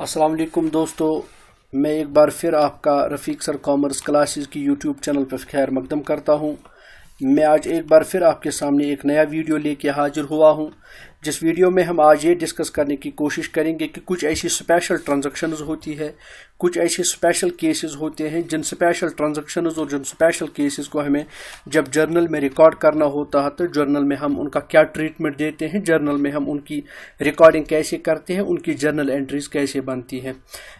अस्सलाम वालेकुम दोस्तों, मैं एक बार फिर आपका रफ़ीक सर कॉमर्स क्लासेस की यूट्यूब चैनल पर खैर मकदम करता हूं। मैं आज एक बार फिर आपके सामने एक नया वीडियो लेके हाजिर हुआ हूं, जिस वीडियो में हम आज ये डिस्कस करने की कोशिश करेंगे कि कुछ ऐसी स्पेशल ट्रांजैक्शंस होती है, कुछ ऐसे स्पेशल केसेस होते हैं जिन स्पेशल ट्रांजैक्शंस और जिन स्पेशल केसेस को हमें जब जर्नल में रिकॉर्ड करना होता है तो जर्नल में हम उनका क्या ट्रीटमेंट देते हैं, जर्नल में हम उनकी रिकॉर्डिंग कैसे करते हैं, उनकी जर्नल एंट्रीज कैसे बनती हैं।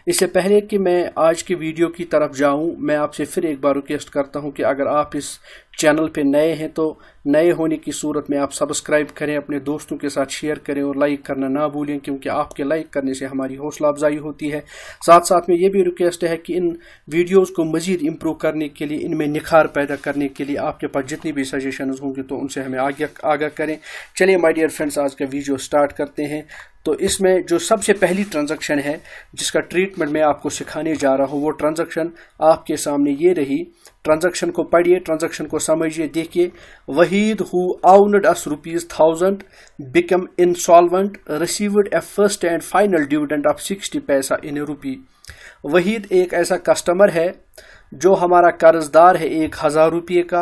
इससे पहले कि मैं आज की वीडियो की तरफ जाऊं, मैं आपसे फिर एक बार रिक्वेस्ट करता हूं कि अगर आप इस चैनल पे नए हैं तो नए होने की सूरत में आप सब्सक्राइब करें, अपने दोस्तों के साथ शेयर करें और लाइक करना ना भूलें, क्योंकि आपके लाइक करने से हमारी हौसला अफजाई होती है। साथ साथ में ये भी रिक्वेस्ट है कि इन वीडियोस को मज़ीद इम्प्रूव करने के लिए, इनमें निखार पैदा करने के लिए आपके पास जितनी भी सजेशंस होंगे तो उनसे हमें आगाह करें। चलिए माय डियर फ्रेंड्स, आज का वीडियो स्टार्ट करते हैं। तो इसमें जो सबसे पहली ट्रांजैक्शन है जिसका ट्रीटमेंट मैं आपको सिखाने जा रहा हूँ, वो ट्रांजैक्शन आपके सामने ये रही। ट्रांजैक्शन को पढ़िए, ट्रांजैक्शन को समझिए, देखिए। Waheed who owned us ₹1000 become insolvent, received a first and final dividend of 60 पैसा in a rupee। वहीद एक ऐसा कस्टमर है जो हमारा कर्जदार है 1000 रुपये का,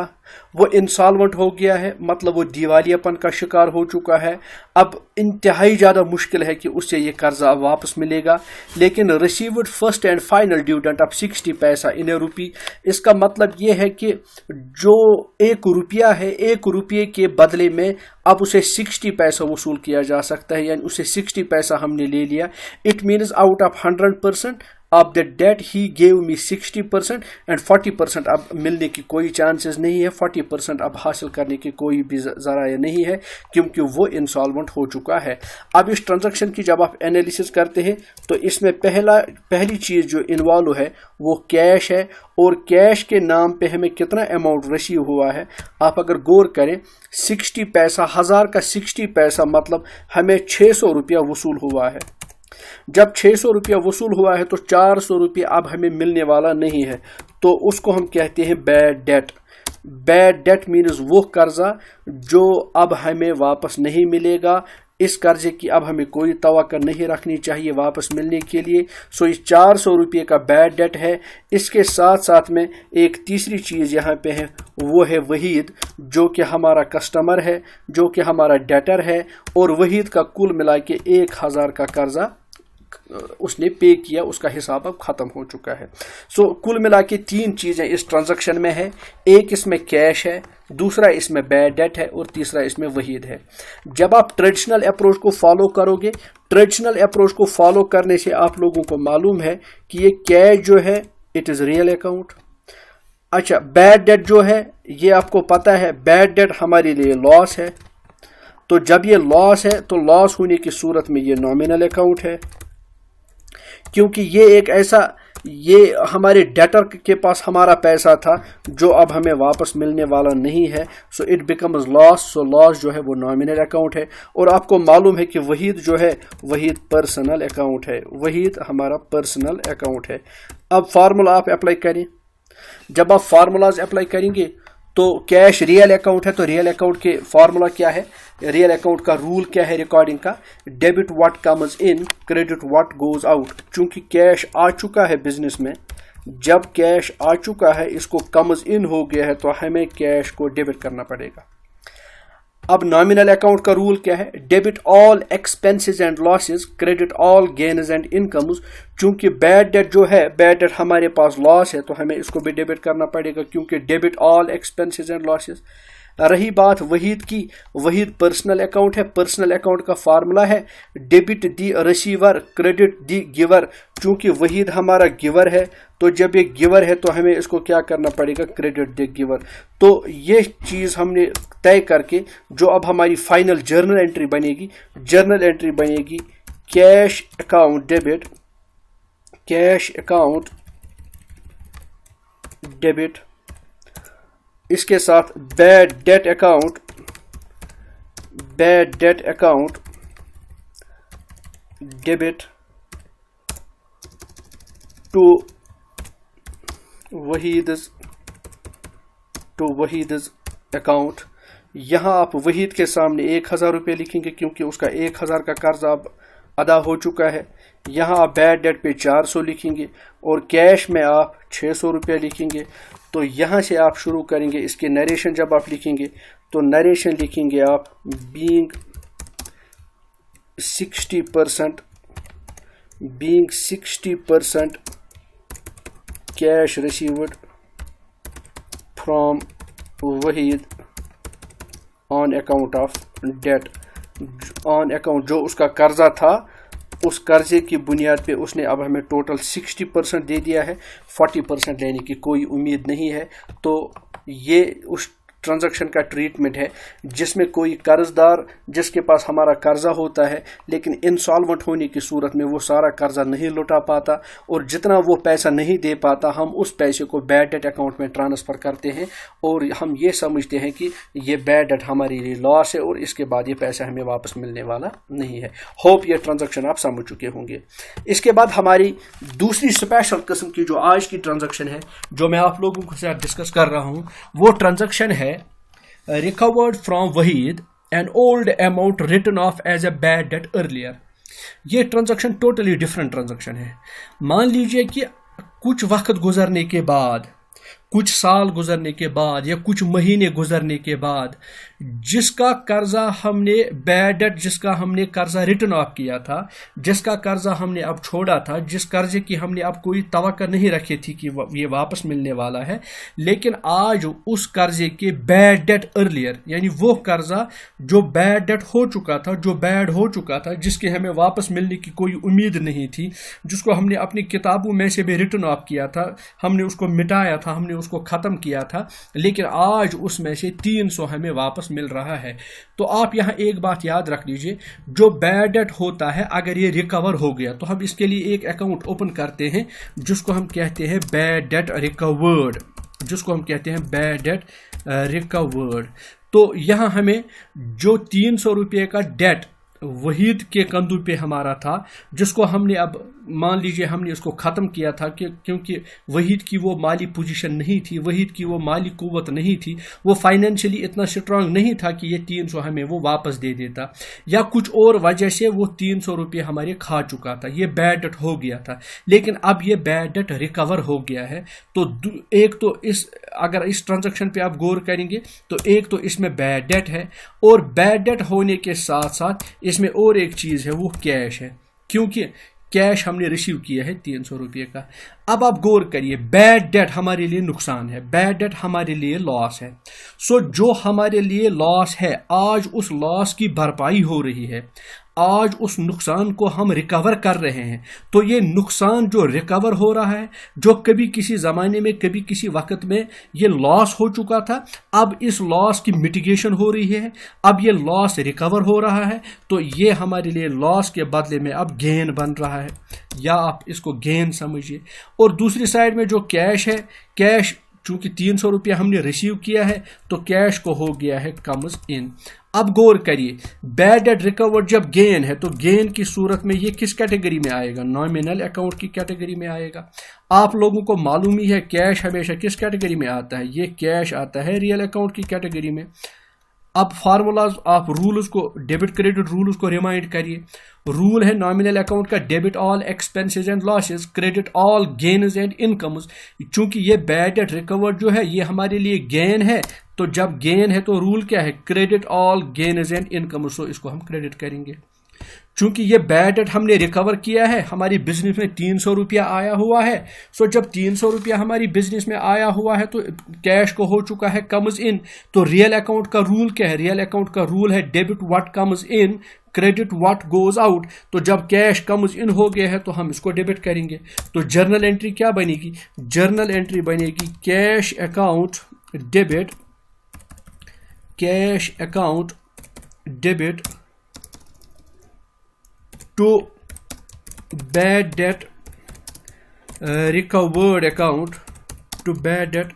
वो इंसॉल्वेंट हो गया है, मतलब वो दिवालियापन का शिकार हो चुका है। अब इंतहाई ज़्यादा मुश्किल है कि उससे ये कर्जा अब वापस मिलेगा, लेकिन received first and final dividend of 60 पैसा इन ए रुपी। इसका मतलब ये है कि जो 1 रुपया है, 1 रुपये के बदले में अब उसे 60 पैसा वसूल किया जा सकता है, यानी उसे 60 पैसा हमने ले लिया। It means out of 100% of the debt he gave me 60% and 40% अब मिलने की कोई चांसेस नहीं है, 40% अब हासिल करने की कोई भी ज़राया नहीं है, क्योंकि वो इंसॉल्वेंट हो चुका है। अब इस ट्रांजैक्शन की जब आप एनालिसिस करते हैं तो इसमें पहली चीज़ जो इन्वॉल्व है वो कैश है, और कैश के नाम पे हमें कितना अमाउंट रिसीव हुआ है आप अगर गौर करें, 60 पैसा, 1000 का 60 पैसा मतलब हमें 600 रुपया वसूल हुआ है। जब 600 रुपया वसूल हुआ है तो 400 रुपया अब हमें मिलने वाला नहीं है, तो उसको हम कहते हैं bad debt. Bad that means वो कर्जा जो अब हमें वापस नहीं मिलेगा। इस कर्जे की अब हमें कोई तवक्को नहीं रखनी चाहिए वापस मिलने के लिए। सो इस 400 रुपये का बैड डेट है। इसके साथ साथ में एक तीसरी चीज़ यहाँ पे है, वो है वहीद, जो कि हमारा कस्टमर है, जो कि हमारा डेटर है, और वहीद का कुल मिला के 1000 का कर्जा उसने पे किया, उसका हिसाब अब खत्म हो चुका है। सो कुल मिला के 3 चीज़ें इस ट्रांजैक्शन में है। एक इसमें कैश है, दूसरा इसमें बैड डेट है, और तीसरा इसमें वहीद है। जब आप ट्रेडिशनल अप्रोच को फॉलो करोगे, ट्रेडिशनल अप्रोच को फॉलो करने से आप लोगों को मालूम है कि ये कैश जो है इट इज़ रियल अकाउंट। अच्छा, बैड डेट जो है ये आपको पता है, बैड डेट हमारे लिए लॉस है। तो जब ये लॉस है तो लॉस होने की सूरत में ये नॉमिनल अकाउंट है, क्योंकि ये हमारे डेटर के पास हमारा पैसा था जो अब हमें वापस मिलने वाला नहीं है। So it becomes loss. So loss जो है वो नॉमिनल अकाउंट है, और आपको मालूम है कि वहीद जो है वहीद पर्सनल अकाउंट है, वहीद हमारा पर्सनल अकाउंट है। अब फार्मूला आप अप्लाई करें। जब आप फार्मूलाज अप्लाई करेंगे तो कैश रियल अकाउंट है, तो रियल अकाउंट के फार्मूला क्या है, रियल अकाउंट का रूल क्या है रिकॉर्डिंग का, debit what comes in, credit what goes out. चूंकि कैश आ चुका है बिजनेस में, जब कैश आ चुका है, इसको कम्स इन हो गया है, तो हमें कैश को डेबिट करना पड़ेगा। अब नॉमिनल अकाउंट का रूल क्या है, debit all expenses and losses, credit all gains and incomes. चूंकि बैड डेट जो है, बैड डेट हमारे पास लॉस है, तो हमें इसको भी डेबिट करना पड़ेगा, क्योंकि debit all expenses and losses. रही बात वहीद की, वहीद पर्सनल अकाउंट है। पर्सनल अकाउंट का फार्मूला है डेबिट दी रिसीवर, क्रेडिट दी गिवर। चूंकि वहीद हमारा गिवर है, तो जब ये गिवर है तो हमें इसको क्या करना पड़ेगा, क्रेडिट दी गिवर। तो ये चीज़ हमने तय करके जो अब हमारी फाइनल जर्नल एंट्री बनेगी, जर्नल एंट्री बनेगी cash account debit, cash account debit, इसके साथ bad debt account, bad debt account debit to Waheed account. यहाँ आप वहीद के सामने 1000 रुपये लिखेंगे, क्योंकि उसका 1000 का कर्ज अब अदा हो चुका है। यहाँ आप बैड डेट पे 400 लिखेंगे और कैश में आप 600 रुपये लिखेंगे। तो यहाँ से आप शुरू करेंगे इसके नरेशन। जब आप लिखेंगे तो नरेशन लिखेंगे आप being 60% cash received from Waheed on account of debt. On account जो उसका कर्जा था, उस कर्जे की बुनियाद पे उसने अब हमें टोटल 60% दे दिया है, 40% लेने की कोई उम्मीद नहीं है। तो ये उस ट्रांजैक्शन का ट्रीटमेंट है जिसमें कोई कर्जदार जिसके पास हमारा कर्जा होता है लेकिन इंसॉल्वेंट होने की सूरत में वो सारा कर्जा नहीं लौटा पाता, और जितना वो पैसा नहीं दे पाता हम उस पैसे को बैड डेट अकाउंट में ट्रांसफ़र करते हैं और हम ये समझते हैं कि ये बैड डेट हमारे लिए लॉस है और इसके बाद ये पैसा हमें वापस मिलने वाला नहीं है। होप ये ट्रांजैक्शन आप समझ चुके होंगे। इसके बाद हमारी दूसरी स्पेशल किस्म की जो आज की ट्रांजैक्शन है जो मैं आप लोगों के साथ डिस्कस कर रहा हूँ, वो ट्रांजैक्शन है recovered from Wahid an old amount written off as a bad debt earlier। ये ट्रांजैक्शन टोटली डिफरेंट ट्रांजैक्शन है। मान लीजिए कि कुछ वक्त गुजरने के बाद, कुछ साल गुजरने के बाद या कुछ महीने गुजरने के बाद जिसका कर्जा हमने बैड डेट, जिसका हमने कर्जा रिटर्न ऑफ किया था, जिसका कर्जा हमने अब छोड़ा था, जिस कर्जे की हमने अब कोई तवक्को नहीं रखी थी कि ये वापस मिलने वाला है, लेकिन आज उस कर्जे के बैड डेट अर्लियर, यानी वो कर्जा जो बैड डेट हो चुका था, जो बैड हो चुका था, जिसके हमें वापस मिलने की कोई उम्मीद नहीं थी, जिसको हमने अपनी किताबों में से भी रिटर्न ऑफ किया था, हमने उसको मिटाया था, हमने उसको ख़त्म किया था, लेकिन आज उसमें से 300 हमें वापस मिल रहा है। तो आप यहाँ एक बात याद रख लीजिए, जो बैड डेट होता है अगर ये रिकवर हो गया तो हम इसके लिए एक अकाउंट ओपन करते हैं जिसको हम कहते हैं बैड डेट रिकवर्ड, जिसको हम कहते हैं बैड डेट रिकवर्ड। तो यहाँ हमें जो 300 रुपये का डेट वहीद के कंधों पे हमारा था, जिसको हमने अब मान लीजिए हमने उसको ख़त्म किया था कि क्योंकि वहीद की वो माली पोजीशन नहीं थी, वहीद की वो माली कुव्वत नहीं थी, वो फाइनेंशियली इतना स्ट्रांग नहीं था कि ये 300 हमें वो वापस दे देता, या कुछ और वजह से वो 300 रुपये हमारे खा चुका था, ये बैड डेट हो गया था। लेकिन अब ये बैड डेट रिकवर हो गया है। तो एक तो अगर इस ट्रांजैक्शन पे आप गौर करेंगे तो एक तो इसमें बैड डेट है, और बैड डेट होने के साथ साथ इसमें और एक चीज़ है, वो कैश है, क्योंकि कैश हमने रिसीव किया है 300 रुपये का। अब आप गौर करिए, बैड डेट हमारे लिए नुकसान है, बैड डेट हमारे लिए लॉस है। सो जो हमारे लिए लॉस है, आज उस लॉस की भरपाई हो रही है, आज उस नुकसान को हम रिकवर कर रहे हैं। तो ये नुकसान जो रिकवर हो रहा है, जो कभी किसी ज़माने में, कभी किसी वक्त में ये लॉस हो चुका था, अब इस लॉस की मिटिगेशन हो रही है, अब ये लॉस रिकवर हो रहा है। तो ये हमारे लिए लॉस के बदले में अब गेन बन रहा है, या आप इसको गेन समझिए। और दूसरी साइड में जो कैश है, कैश चूंकि 300 रुपया हमने रिसीव किया है तो कैश को हो गया है कम्स इन। अब गौर करिए, बैड डेट रिकवर्ड जब गेन है तो गेन की सूरत में ये किस कैटेगरी में आएगा? नॉमिनल अकाउंट की कैटेगरी में आएगा। आप लोगों को मालूम ही है कैश हमेशा किस कैटेगरी में आता है, ये कैश आता है रियल अकाउंट की कैटेगरी में। अब फार्मूलाज, आप रूल्स को, डेबिट क्रेडिट रूल्स को रिमाइंड करिए। रूल है नॉमिनल अकाउंट का, debit all expenses and losses, credit all gains and incomes. चूंकि ये बैड डेट रिकवर्ड जो है ये हमारे लिए गेन है, तो जब गेन है तो रूल क्या है? Credit all gains and incomes. So इसको हम क्रेडिट करेंगे। चूंकि ये बैड डेट हमने रिकवर किया है, हमारी बिजनेस में 300 रुपया आया हुआ है। सो जब 300 रुपया हमारी बिजनेस में आया हुआ है तो कैश को हो चुका है कम्स इन। तो रियल अकाउंट का रूल क्या है? रियल अकाउंट का रूल है debit what comes in, credit what goes out. तो जब कैश कम्स इन हो गया है तो हम इसको डेबिट करेंगे। तो जर्नल एंट्री क्या बनेगी? जर्नल एंट्री बनेगी cash account debit, cash account debit to bad debt recovered account, to bad debt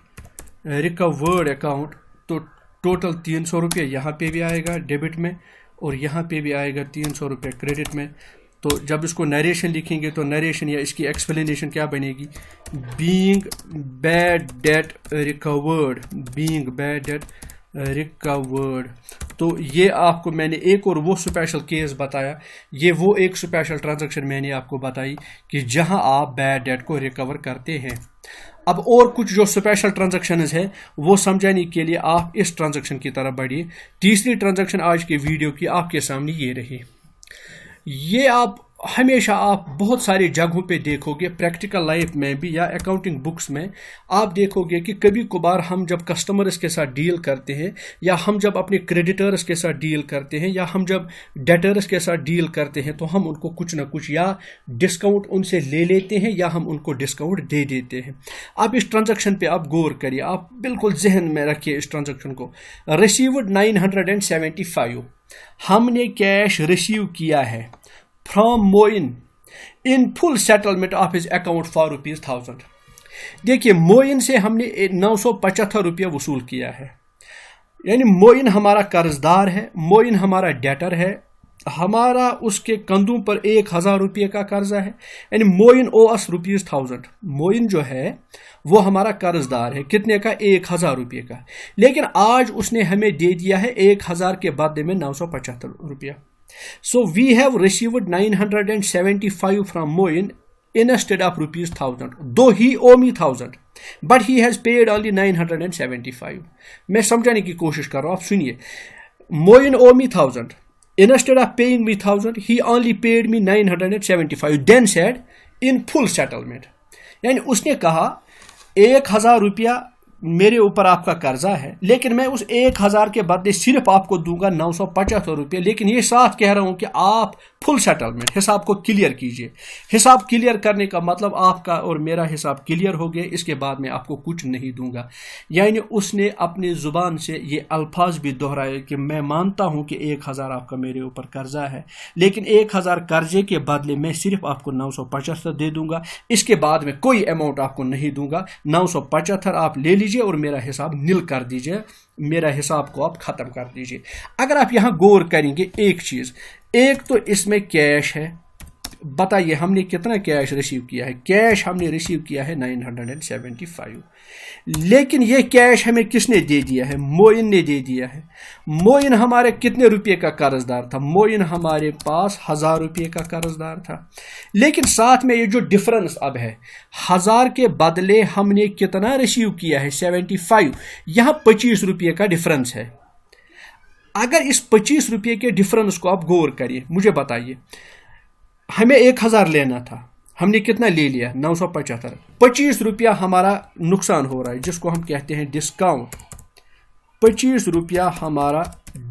recovered account. तो टोटल 300 रुपये यहाँ पे भी आएगा डेबिट में और यहाँ पे भी आएगा 300 रुपये क्रेडिट में। तो जब इसको नरेशन लिखेंगे तो नरेशन या इसकी एक्सप्लेनेशन क्या बनेगी? Being bad debt recovered, being bad debt recovered. तो ये आपको मैंने एक और वो स्पेशल केस बताया, ये वो एक स्पेशल ट्रांजैक्शन मैंने आपको बताई कि जहां आप बैड डेट को रिकवर करते हैं। अब और कुछ जो स्पेशल ट्रांजैक्शंस है वो समझाने के लिए आप इस ट्रांजैक्शन की तरफ बढ़िए। तीसरी ट्रांजैक्शन आज के वीडियो की आपके सामने ये रही। ये आप हमेशा आप बहुत सारी जगहों पे देखोगे, प्रैक्टिकल लाइफ में भी या अकाउंटिंग बुक्स में आप देखोगे कि कभी कभार हम जब कस्टमर्स के साथ डील करते हैं, या हम जब अपने क्रेडिटर्स के साथ डील करते हैं, या हम जब डेटर्स के साथ डील करते हैं, तो हम उनको कुछ ना कुछ या डिस्काउंट उनसे ले लेते हैं या हम उनको डिस्काउंट दे देते हैं। आप इस ट्रांजेक्शन पे आप गौर करिए, आप बिल्कुल जहन में रखिए इस ट्रांजेक्शन को। रिसीव्ड 975, हमने कैश रिसीव किया है from Moin in full settlement of his account for ₹1000। देखिए, मोइन से हमने 975 रुपया वसूल किया है, यानी मोइन हमारा कर्जदार है, मोइन हमारा डेटर है, हमारा उसके कंधों पर 1000 रुपये का कर्जा है, यानी मोइन ओ अस ₹1000। मोइन जो है वो हमारा कर्जदार है, कितने का? 1000 रुपये का। लेकिन आज उसने हमें दे दिया है 1000 के बदले में 975 रुपया। So we have received 975 from Moin instead of ₹1000, though he owe me 1000, but he has paid only 975. मैं समझाने की कोशिश कर रहा हूँ, आप सुनिए। Moin owe me 1000, instead of paying me 1000, he only paid me 975, then said in full settlement। यानी उसने कहा 1000 रुपया मेरे ऊपर आपका कर्जा है, लेकिन मैं उस 1000 के बदले सिर्फ आपको दूंगा 975 रुपये। लेकिन ये साथ कह रहा हूं कि आप फुल सेटलमेंट हिसाब को क्लियर कीजिए। हिसाब क्लियर करने का मतलब आपका और मेरा हिसाब क्लियर हो गया, इसके बाद मैं आपको कुछ नहीं दूंगा। यानी उसने अपनी जुबान से ये अल्फाज भी दोहराए कि मैं मानता हूं कि 1000 आपका मेरे ऊपर कर्जा है, लेकिन 1000 कर्जे के बदले मैं सिर्फ आपको 975 दे दूंगा, इसके बाद में कोई अमाउंट आपको नहीं दूंगा। 975 आप ले लीजिए और मेरा हिसाब नील कर दीजिए, मेरा हिसाब को आप खत्म कर दीजिए। अगर आप यहां गौर करेंगे एक चीज, एक तो इसमें कैश है, बताइए हमने कितना कैश रिसीव किया है? कैश हमने रिसीव किया है 975, लेकिन ये कैश हमें किसने दे दिया है? मोइन ने दे दिया है। मोइन हमारे कितने रुपये का कर्जदार था? मोइन हमारे पास 1000 रुपये का कर्जदार था, लेकिन साथ में ये जो डिफरेंस अब है, 1000 के बदले हमने कितना रिसीव किया है? 75। यहाँ 25 रुपये का डिफरेंस है। अगर इस 25 रुपये के डिफरेंस को आप गौर करिए, मुझे बताइए, हमें 1000 लेना था, हमने कितना ले लिया? 975। 25 रुपया हमारा नुकसान हो रहा है, जिसको हम कहते हैं डिस्काउंट। 25 रुपया हमारा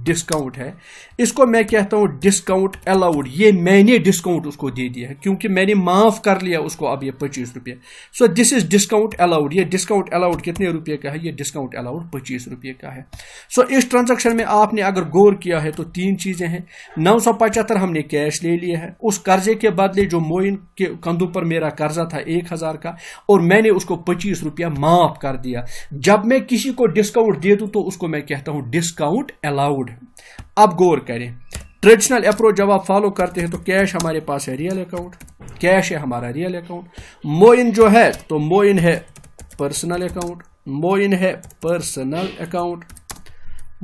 डिस्काउंट है, इसको मैं कहता हूं डिस्काउंट अलाउड। ये मैंने डिस्काउंट उसको दे दिया है क्योंकि मैंने माफ कर लिया उसको अब ये 25 रुपये। So this is discount allowed. ये डिस्काउंट अलाउड कितने रुपये का है? ये डिस्काउंट अलाउड 25 रुपये का है। सो इस ट्रांजैक्शन में आपने अगर गौर किया है तो 3 चीजें हैं। 975 हमने कैश ले लिया है, उस कर्जे के बदले जो मोइन के कंधों पर मेरा कर्जा था 1000 का, और मैंने उसको 25 रुपया माफ कर दिया। जब मैं किसी को डिस्काउंट दे दूं तो उसको मैं कहता हूं डिस्काउंट अलाउड। अब गौर करें, ट्रेडिशनल अप्रोच जब आप फॉलो करते हैं तो कैश हमारे पास है रियल अकाउंट, कैश है हमारा रियल अकाउंट। मोइन जो है तो मोइन है पर्सनल अकाउंट, मोइन है पर्सनल अकाउंट,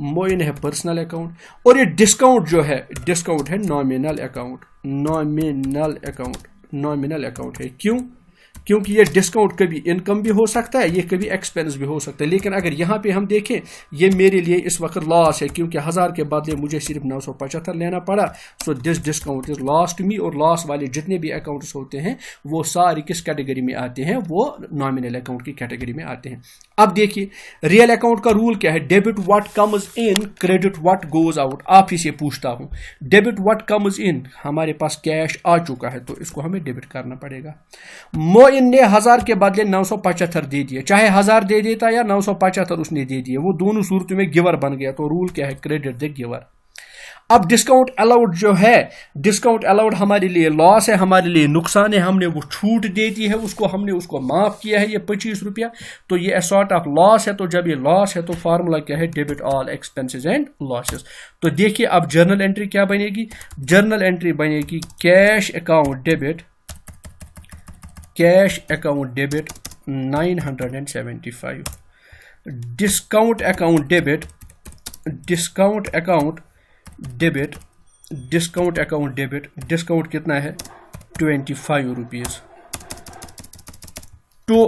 मोइन है पर्सनल अकाउंट, और ये डिस्काउंट जो है, डिस्काउंट है nominal account, nominal account, nominal account है। क्यों? क्योंकि ये डिस्काउंट कभी इनकम भी हो सकता है, ये कभी एक्सपेंस भी हो सकता है। लेकिन अगर यहाँ पे हम देखें, ये मेरे लिए इस वक्त लॉस है क्योंकि 1000 के बदले मुझे सिर्फ 975 लेना पड़ा। So this discount is loss to me. और लॉस वाले जितने भी अकाउंट्स होते हैं वो सारी किस कैटेगरी में आते हैं? वो नॉमिनल अकाउंट की कैटेगरी में आते हैं। अब देखिए, रियल अकाउंट का रूल क्या है? Debit what comes in, credit what goes out. आप ही से पूछता हूं, डेबिट व्हाट कम्स इन, हमारे पास कैश आ चुका है तो इसको हमें डेबिट करना पड़ेगा। मोइन ने 1000 के बदले 975 दे दिए, चाहे 1000 दे देता या 975 उसने दे दिए, वो दोनों सूरतों में गिवर बन गया। तो रूल क्या है? Credit the giver. अब डिस्काउंट अलाउड जो है, डिस्काउंट अलाउड हमारे लिए लॉस है, हमारे लिए नुकसान है, हमने वो छूट दे दी है उसको, हमने उसको माफ किया है ये 25 रुपया, तो ये अ सॉर्ट ऑफ लॉस है। तो जब ये लॉस है तो फार्मूला क्या है? Debit all expenses and losses. तो देखिए अब जर्नल एंट्री क्या बनेगी? जर्नल एंट्री बनेगी cash account debit, cash account debit 975, discount account debit discount account debit, discount account debit, discount कितना है 25 rupees, to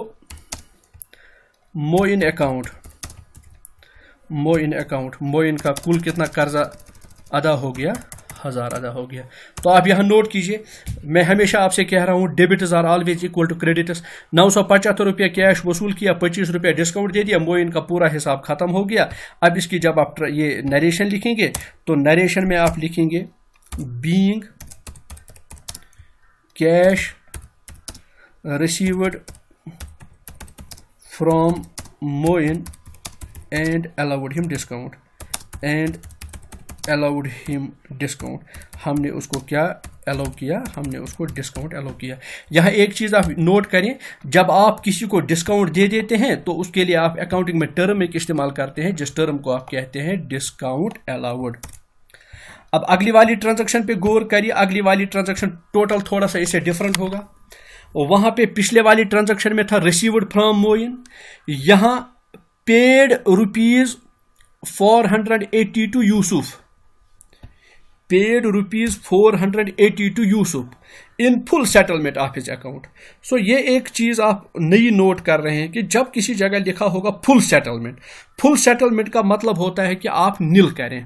Moin account, Moin account, Moin का कुल कितना कर्जा अदा हो गया 1000 अदा हो गया। तो आप यहाँ नोट कीजिए, मैं हमेशा आपसे कह रहा हूँ debits are always equal to credits. 975 रुपया कैश वसूल किया, 25 रुपया डिस्काउंट दे दिया, मोइन का पूरा हिसाब खत्म हो गया। अब इसकी जब आप ये नरेशन लिखेंगे तो नरेशन में आप लिखेंगे being cash received from Moin and allowed him discount, and allowed him discount, हमने उसको क्या अलाउ किया, हमने उसको डिस्काउंट अलाउ किया। यहाँ एक चीज़ आप नोट करें, जब आप किसी को डिस्काउंट दे देते हैं तो उसके लिए आप अकाउंटिंग में टर्म एक इस्तेमाल करते हैं, जिस टर्म को आप कहते हैं डिस्काउंट अलाउड। अब अगली वाली ट्रांजैक्शन पे गौर करिए, अगली वाली ट्रांजैक्शन टोटल थोड़ा सा इससे डिफरेंट होगा। और वहाँ पे पिछले वाली ट्रांजैक्शन में था रिसीव्ड फ्रॉम मोइन, यहाँ paid rupees 480 to Yusuf, paid rupees 480 to Yusuf in full settlement of his account. So ये एक चीज़ आप नई नोट कर रहे हैं कि जब किसी जगह लिखा होगा फुल सेटलमेंट, फुल सेटलमेंट का मतलब होता है कि आप नील करें,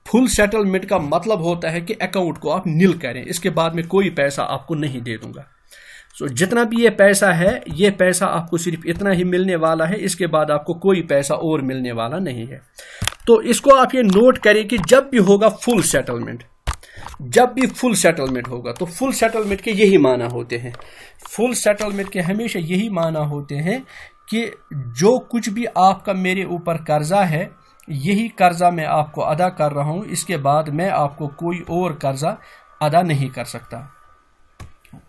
फुल सेटलमेंट का मतलब होता है कि अकाउंट को आप नील करें, इसके बाद में कोई पैसा आपको नहीं दे दूंगा। सो जितना भी ये पैसा है, ये पैसा आपको सिर्फ इतना ही मिलने वाला है, इसके बाद आपको कोई पैसा और मिलने वाला नहीं है। तो इसको आप ये नोट करें कि जब भी होगा फुल सेटलमेंट, जब भी फुल सेटलमेंट होगा तो फुल सेटलमेंट के यही माना होते हैं, फुल सेटलमेंट के हमेशा यही माना होते हैं कि जो कुछ भी आपका मेरे ऊपर कर्जा है, यही कर्जा मैं आपको अदा कर रहा हूं, इसके बाद मैं आपको कोई और कर्जा अदा नहीं कर सकता।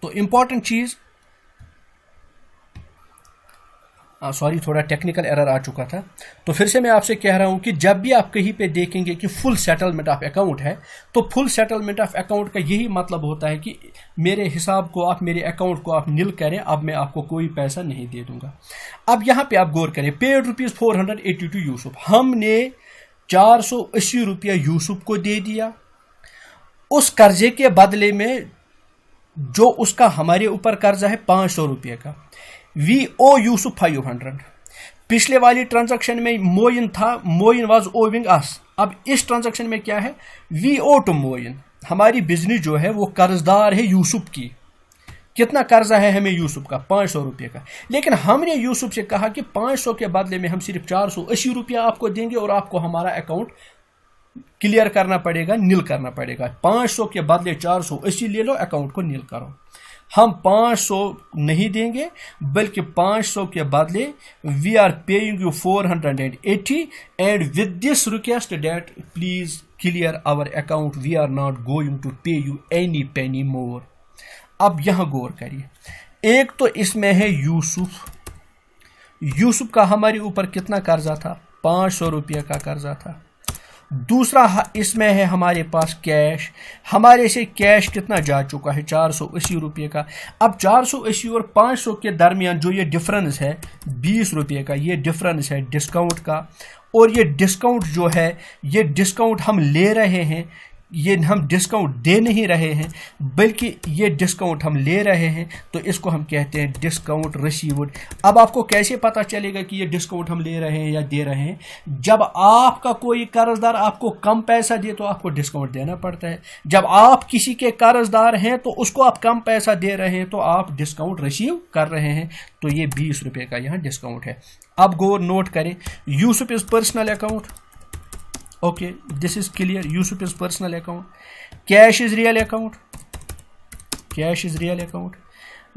तो इंपॉर्टेंट चीज, सॉरी थोड़ा टेक्निकल एरर आ चुका था, तो फिर से मैं आपसे कह रहा हूं कि जब भी आप कहीं पे देखेंगे कि फुल सेटलमेंट ऑफ अकाउंट है, तो फुल सेटलमेंट ऑफ अकाउंट का यही मतलब होता है कि मेरे हिसाब को आप, मेरे अकाउंट को आप नील करें, अब मैं आपको कोई पैसा नहीं दे दूंगा। अब यहां पे आप गौर करें, पेड रुपीज 480 टू यूसुफ, हमने 480 रुपया यूसुफ को दे दिया, उस कर्जे के बदले में जो उसका हमारे ऊपर कर्जा है 500 रुपये का, वी ओ यूसुफ 500। पिछले वाली ट्रांजैक्शन में मोइन था, मोइन वाज ओविंग अस, अब इस ट्रांजैक्शन में क्या है, वी ओ टू मोइन, हमारी बिजनेस जो है वो कर्जदार है यूसुफ की। कितना कर्जा है हमें यूसुफ का, 500 रुपये का, लेकिन हमने यूसुफ से कहा कि 500 के बदले में हम सिर्फ 480 रुपया आपको देंगे और आपको हमारा अकाउंट क्लियर करना पड़ेगा, नील करना पड़ेगा। 500 के बदले 480 ले लो, अकाउंट को नील करो। हम 500 नहीं देंगे, बल्कि 500 के बदले we are paying you 480 and with this request that please clear our account, we are not going to pay you any penny more. अब यहां गौर करिए, एक तो इसमें है यूसुफ, यूसुफ का हमारे ऊपर कितना कर्जा था, 500 रुपये का कर्जा था। दूसरा इसमें है हमारे पास कैश, हमारे से कैश कितना जा चुका है, 480 रुपये का। अब 480 और 500 के दरमियान जो ये डिफरेंस है 20 रुपये का, ये डिफरेंस है डिस्काउंट का। और ये डिस्काउंट जो है, ये डिस्काउंट हम ले रहे हैं, ये हम डिस्काउंट दे नहीं रहे हैं, बल्कि ये डिस्काउंट हम ले रहे हैं, तो इसको हम कहते हैं डिस्काउंट रिसीव्ड। अब आपको कैसे पता चलेगा कि ये डिस्काउंट हम ले रहे हैं या दे रहे हैं? जब आपका कोई कर्जदार आपको कम पैसा दे तो आपको डिस्काउंट देना पड़ता है, जब आप किसी के कर्जदार हैं तो उसको आप कम पैसा दे रहे हैं तो आप डिस्काउंट रिसीव कर रहे हैं। तो ये 20 रुपये का यहाँ डिस्काउंट है। अब गौर नोट करें, Yusuf is personal account, okay, this is clear, Yusuf is personal account, cash is real account, cash is real account,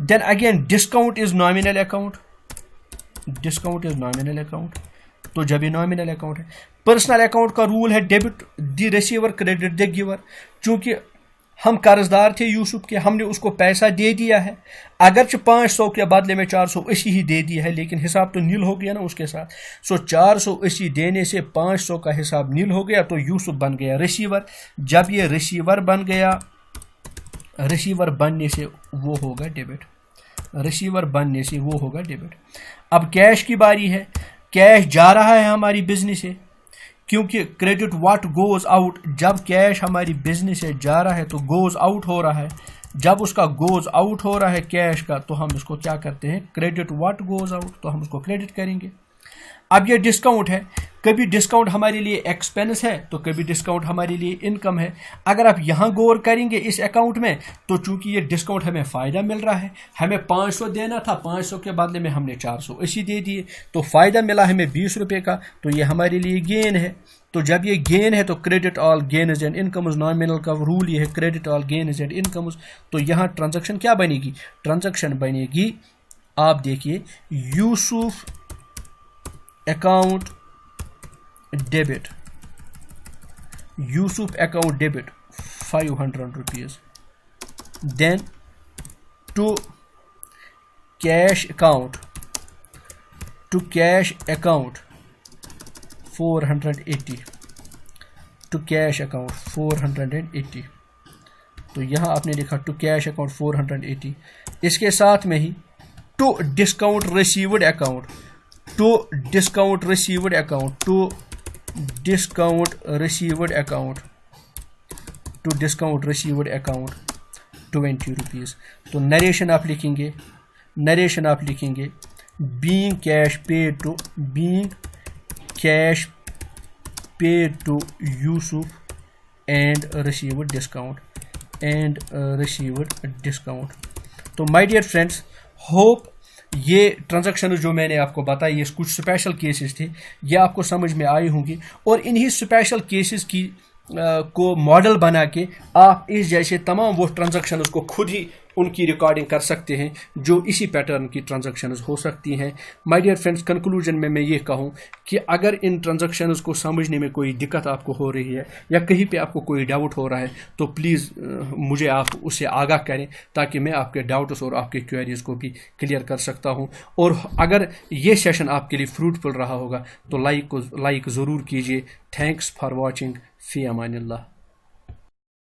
then again discount is nominal account, discount is nominal account। तो जब ये nominal account है, personal account का rule है debit the receiver credit the giver. चूंकि हम कर्जदार थे यूसुफ के, हमने उसको पैसा दे दिया है, अगरचे 500 के बदले में 480 ही दे दिया है, लेकिन हिसाब तो नील हो गया ना उसके साथ। सो 480 देने से 500 का हिसाब नील हो गया, तो यूसुफ बन गया रिसीवर। जब ये रिसीवर बन गया, रिसीवर बनने से वो होगा डेबिट, रिसीवर बनने से वो होगा डेबिट। अब कैश की बारी है, कैश जा रहा है हमारी बिजनेस से, क्योंकि क्रेडिट व्हाट गोज आउट, जब कैश हमारी बिजनेस से जा रहा है तो गोज आउट हो रहा है, जब उसका गोज आउट हो रहा है कैश का तो हम इसको क्या करते हैं, क्रेडिट व्हाट गोज आउट, तो हम उसको क्रेडिट करेंगे। अब ये डिस्काउंट है, कभी डिस्काउंट हमारे लिए एक्सपेंस है तो कभी डिस्काउंट हमारे लिए इनकम है। अगर आप यहाँ गौर करेंगे इस अकाउंट में तो चूंकि ये डिस्काउंट हमें फ़ायदा मिल रहा है, हमें 500 देना था, 500 के बदले में हमने 480 दे दिए, तो फ़ायदा मिला हमें 20 रुपये का, तो ये हमारे लिए गेन है। तो जब ये गेन है तो credit all gains and incomes, nominal का रूल ये है credit all gains and incomes. तो यहाँ ट्रांजैक्शन क्या बनेगी, ट्रांजैक्शन बनेगी, आप देखिए, Yusuf account debit, Yusuf account debit 500 rupees, then to cash account 480, to cash account 480, तो यहाँ आपने लिखा टू कैश अकाउंट 480, इसके साथ में ही to discount received account, to discount received account, to discount received account, to discount received account 20 rupees। तो narration आप लिखेंगे, नरेशन आप लिखेंगे being cash paid to, being cash paid to Yusuf and received discount, and received discount. तो my dear friends, hope ये transaction जो मैंने आपको बताई, ये कुछ स्पेशल केसेस थे, ये आपको समझ में आई होंगी, और इन्हीं स्पेशल केसेस की को मॉडल बना के आप इस जैसे तमाम वो ट्रांजैक्शंस को खुद ही उनकी रिकॉर्डिंग कर सकते हैं जो इसी पैटर्न की ट्रांजैक्शंस हो सकती हैं। माय डियर फ्रेंड्स, कंक्लूजन में मैं ये कहूँ कि अगर इन ट्रांजैक्शंस को समझने में कोई दिक्कत आपको हो रही है या कहीं पे आपको कोई डाउट हो रहा है तो प्लीज़ मुझे आप उससे आगाह करें, ताकि मैं आपके डाउट्स और आपके क्वेरीज को भी क्लियर कर सकता हूँ। और अगर ये सेशन आपके लिए फ्रूटफुल रहा होगा तो लाइक ज़रूर कीजिए। थैंक्स फॉर वॉचिंग, फ़ी अमानिल्लाह।